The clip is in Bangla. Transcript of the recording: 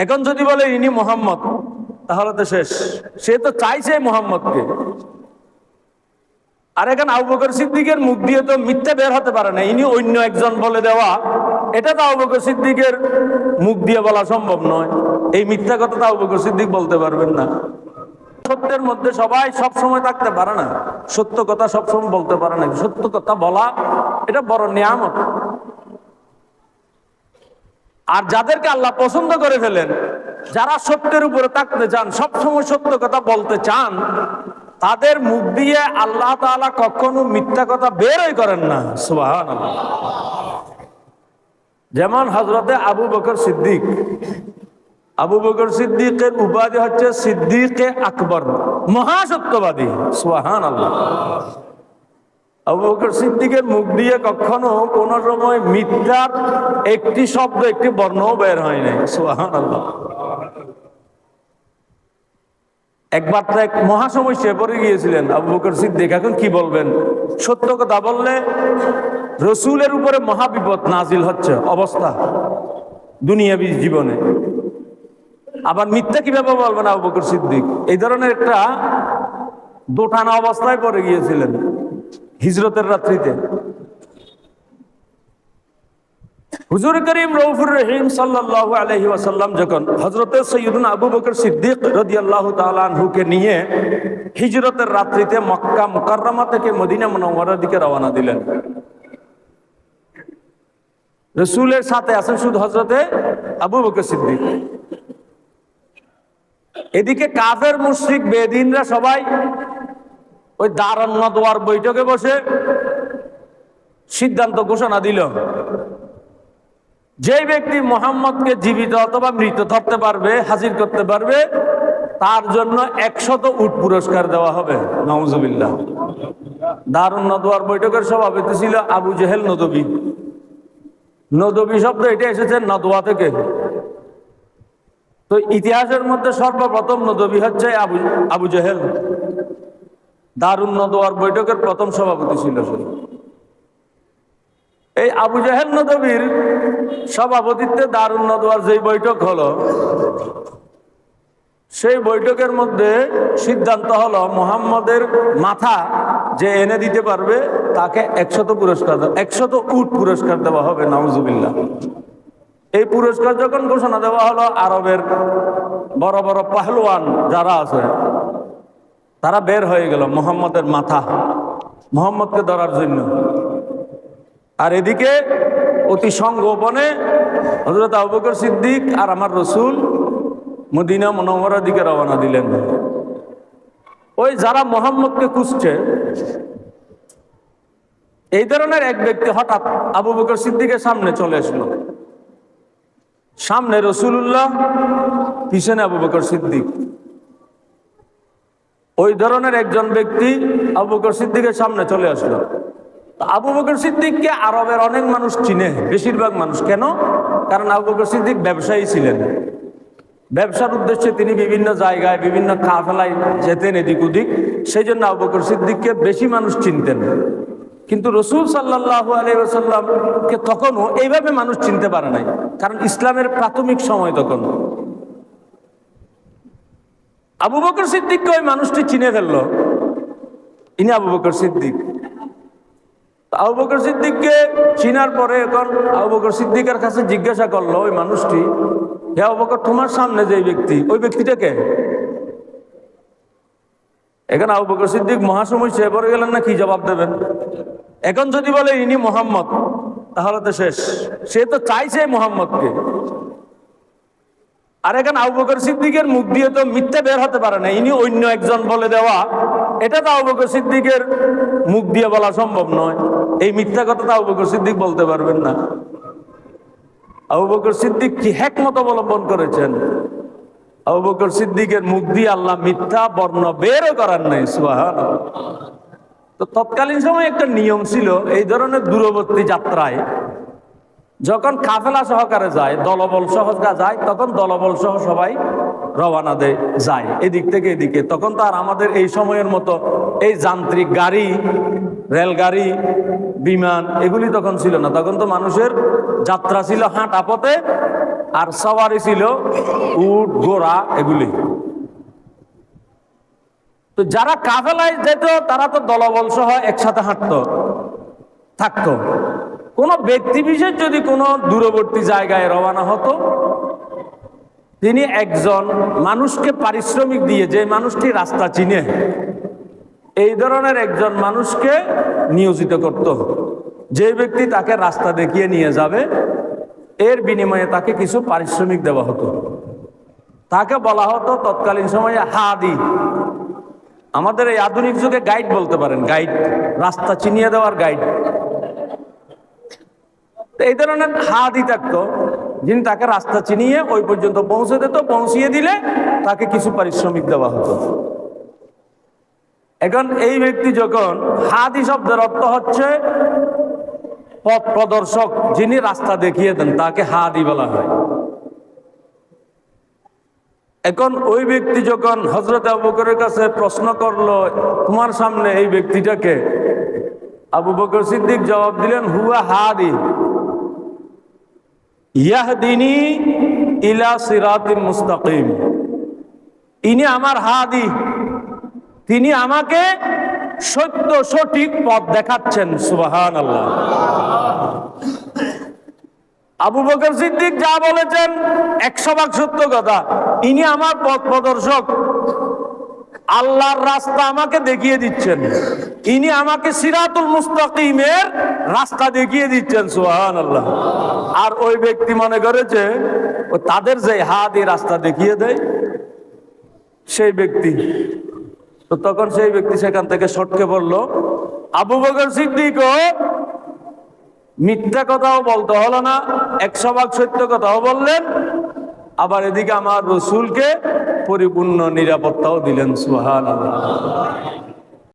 এখন যদি বলে ইনি মোহাম্মদ, তাহলে তো শেষ। সে তো চাইছে মোহাম্মদকে। আর এখন আবু বকর সিদ্দিকের মুখ দিয়ে তো মিথ্যা বের হতে পারে না, ইনি অন্য একজন বলে দেওয়া, এটা তো আবু বকর সিদ্দিকের মুখ দিয়ে বলা সম্ভব নয়। এই মিথ্যা কথা তো আবু বকর সিদ্দিক বলতে পারবেন না। সত্যের মধ্যে সবাই সব সময় থাকতে পারে না, সত্য কথা সবসময় বলতে পারে না। সত্য কথা বলা এটা বড় নিয়ামত। আর যাদেরকে আল্লাহ পছন্দ করে ফেলেন, যারা সত্যের উপরে থাকতে চান, সবসময় সত্য কথা বলতে চান, তাদের মুখ দিয়ে আল্লাহ তাআলা কখনো মিথ্যা কথা বেরই করেন না। সুবহানাল্লাহ। যেমন হযরতে আবু বকর সিদ্দিক, আবু বকর সিদ্দিকের উপাধি হচ্ছে সিদ্দিকে আকবর, মহাসত্যবাদী। সুবহানাল্লাহ। আবু বকর সিদ্দিকের মুখ দিয়ে কখনো কোন সময় মিথ্যার একটি শব্দ, একটি বর্ণও বের হয় নাই। সুবহানাল্লাহ। একবার তো এক মহাসমস্যায় পড়ে গিয়েছিলেন আবু বকর সিদ্দিক। এখন কি বলবেন? সত্য কথা বললে রসুলের উপরে মহাবিপদ নাজিল হচ্ছে অবস্থা দুনিয়াবী জীবনে, আবার মিথ্যা কিভাবে বলবেন আবু বকর সিদ্দিক? এই ধরনের একটা দোটানা অবস্থায় পড়ে গিয়েছিলেন হিজরতের রাত্রিতে। হুজুর করিম রউফুর রহিম সাল্লাল্লাহু আলাইহি ওয়াসাল্লাম যখন হযরতে সাইয়্যিদুনা আবু বকর সিদ্দিক রাদিয়াল্লাহু তাআলা আনহুকে নিয়ে হিজরতের রাত্রিতে মক্কা মুকাররমা থেকে মদিনা মুনাওয়ারার দিকে রওনা দিলেন, রাসূলের সাথে আছেন শুধু হযরতে আবু বকর সিদ্দিক। এদিকে কাফের মুশরিক বেদিনরা সবাই ওই দারুন নদওয়ার বৈঠকে বসে সিদ্ধান্ত ঘোষণা দিল, যে ব্যক্তি মুহাম্মদকে জীবিত অথবা মৃত ধরতে পারবে, হাজির করতে পারবে, তার জন্য 100 উট পুরস্কার দেওয়া হবে। নাউজুবিল্লাহ। দারুন নদওয়ার বৈঠকের সভাপতি ছিল আবু জেহেল নদবী। নদবী শব্দ এটা এসেছে নদওয়া থেকে। তো ইতিহাসের মধ্যে সর্বপ্রথম নদবী হচ্ছে আবু জেহেল। দারুন নদওয়ার বৈঠকের প্রথম সভাপতি ছিল সে। এই আবু জেহেল নদবীর সভাপতিত্বে দারুন নদওয়ার যেই বৈঠক হলো, সেই বৈঠকের মধ্যে সিদ্ধান্ত হলো মুহাম্মদের মাথা যে এনে দিতে পারবে তাকে 100 পুরস্কার, 100 উট পুরস্কার দেওয়া হবে। নাউজুবিল্লাহ। এই পুরস্কার যখন ঘোষণা দেওয়া হলো, আরবের বড় বড় পাহলওয়ান যারা আছে তারা বের হয়ে গেল মুহাম্মদের মাথা, মুহাম্মদকে ধরার জন্য। আর এদিকে অতি সংগোপনে হযরত আবু বকর সিদ্দিক আর আমার রসুল মদিনা মুনাওয়ারার দিকে রওনা দিলেন। ওই যারা মুহাম্মদকে খুঁজছে, এই ধরনের এক ব্যক্তি হঠাৎ আবু বকর সিদ্দিকের সামনে চলে আসলো। সামনে রাসূলুল্লাহ, পিছনে আবু বকর সিদ্দিক। ওই ধরনের একজন ব্যক্তি আবু বকর সিদ্দিকের সামনে চলে আসলো। আবু বকর সিদ্দিককে আরবের অনেক মানুষ চিনে, বেশিরভাগ মানুষ। কেন? কারণ আবু বকর সিদ্দিক ব্যবসায়ী ছিলেন। ব্যবসার উদ্দেশ্যে তিনি বিভিন্ন জায়গায় বিভিন্ন কাফেলায় যেতেন এদিক ওদিক, সেই জন্য আবু বকর সিদ্দিককে বেশি মানুষ চিনতেন। কিন্তু রাসূল সাল্লাল্লাহু আলাইহি ওয়াসাল্লামকে তখনও এইভাবে মানুষ চিনতে পারে নাই, কারণ ইসলামের প্রাথমিক সময় তখন। আবু বকর সিদ্দিককে ওই মানুষটি চিনে ফেললো, ইনি আবু বকর সিদ্দিক। আবু বকর সিদ্দিককে চিনার পরে এখন আবু বকর সিদ্দিকের কাছে জিজ্ঞাসা করলো ওই মানুষটি, হে আবু বকর, তোমার সামনে যে ব্যক্তি, ওই ব্যক্তিটা কে? এখন আবু বকর সিদ্দিক মহাসমস্যায় পড়ে গেলেন, না কি জবাব দেবেন? এখন যদি বলে ইনি মুহাম্মদ, তাহলে তো শেষ। সে তো চাইছে মুহাম্মদকে। আর এখন আবু বকর সিদ্দিকের মুখ দিয়ে তো মিথ্যা বের হতে পারে না, ইনি অন্য একজন বলে দেওয়া, এটা তো আবু বকর সিদ্দিকের মুখ দিয়ে বলা সম্ভব নয়। এই মিথ্যা কথা তো আবু বকর সিদ্দিক বলতে পারবেন না। আবু বকর সিদ্দিক কি হিকমত অবলম্বন করেছেন! আবু বকর সিদ্দিকের মুখ দিয়ে আল্লাহ মিথ্যা বর্ণ বেরও করার নাই। সুবহানাল্লাহ। তো তৎকালীন সময় একটা নিয়ম ছিল, এই ধরনের দূরবর্তী যাত্রায় যখন কাফেলা সহকারে যায়, দলবল সহ যায়, তখন দলবল সহ সবাই রওনা দেয়, যায় এদিক থেকে এদিকে। তখন তো আর আমাদের এই সময়ের মতো এই যান্ত্রিক গাড়ি, রেলগাড়ি, বিমান এগুলি তখন ছিল না। তখন তো মানুষের যাত্রা ছিল হাঁটা পথে, আর সওয়ারি ছিল উট ঘোড়া এগুলি। তো যারা কাফেলায় যেত তারা তো দলবল সহ একসাথে থাকতো। কোন ব্যক্তি বিশেষ যদি কোনো দূরবর্তী জায়গায় রওনা হতো, তিনি একজন মানুষকে পারিশ্রমিক দিয়ে, যে মানুষটি রাস্তা চিনে, এই ধরনের একজন মানুষকে নিয়োজিত করত, যে ব্যক্তি তাকে রাস্তা দেখিয়ে নিয়ে যাবে, এর বিনিময়ে তাকে কিছু পারিশ্রমিক দেওয়া হতো। তাকে বলা হতো তৎকালীন সময়ে হাদি। আমাদের এই আধুনিক যুগে গাইড বলতে পারেন, গাইড, রাস্তা চিনিয়ে দেওয়ার গাইড। এই ধরনের হাদি থাকতো, যিনি তাকে রাস্তা চিনিয়ে ওই পর্যন্ত পৌঁছে দিত, পৌঁছিয়ে দিলে তাকে কিছু পারিশ্রমিক দেওয়া হতো। এখন এই ব্যক্তি যখন, হাদি শব্দের অর্থ হচ্ছে পথ প্রদর্শক, যিনি রাস্তা দেখিয়ে দেন তাকে হাদি বলা হয়। এখন ওই ব্যক্তি যখন হযরত আবু বকরের কাছে প্রশ্ন করলো, তোমার সামনে এই ব্যক্তিটাকে, আবু বকর সিদ্দিক জবাব দিলেন, হুয়া হাদি ইয়াহদিনী ইলা সিরাতিন মুস্তাকিম। ইনি আমার হাদি, তিনি আমাকে সত্য সঠিক পথ দেখাচ্ছেন। সুবহানাল্লাহ। আবু বকর সিদ্দিক যা বলেছেন 100% সত্য কথা। ইনি আমার পথ প্রদর্শক, আল্লাহর রাস্তা আমাকে দেখিয়ে দিচ্ছেন, ইনি আমাকে সিরাতুল মুস্তাকিমের রাস্তা দেখিয়ে দিচ্ছেন। সুবহানাল্লাহ। আর ওই ব্যক্তি মনে করেছে ও তাদের যে হাদি রাস্তা দেখিয়ে দেয় সেই ব্যক্তি। তো তখন সেই ব্যক্তি সেখান থেকে সটকে পড়ল। আবু বকর সিদ্দিকও মিথ্যা কথাও বলতে হলো না, 100% সত্য কথাও বললেন, আবার এদিকে আমার রাসূলকে পরিপূর্ণ নিরাপত্তাও দিলেন। সুবহানাল্লাহ।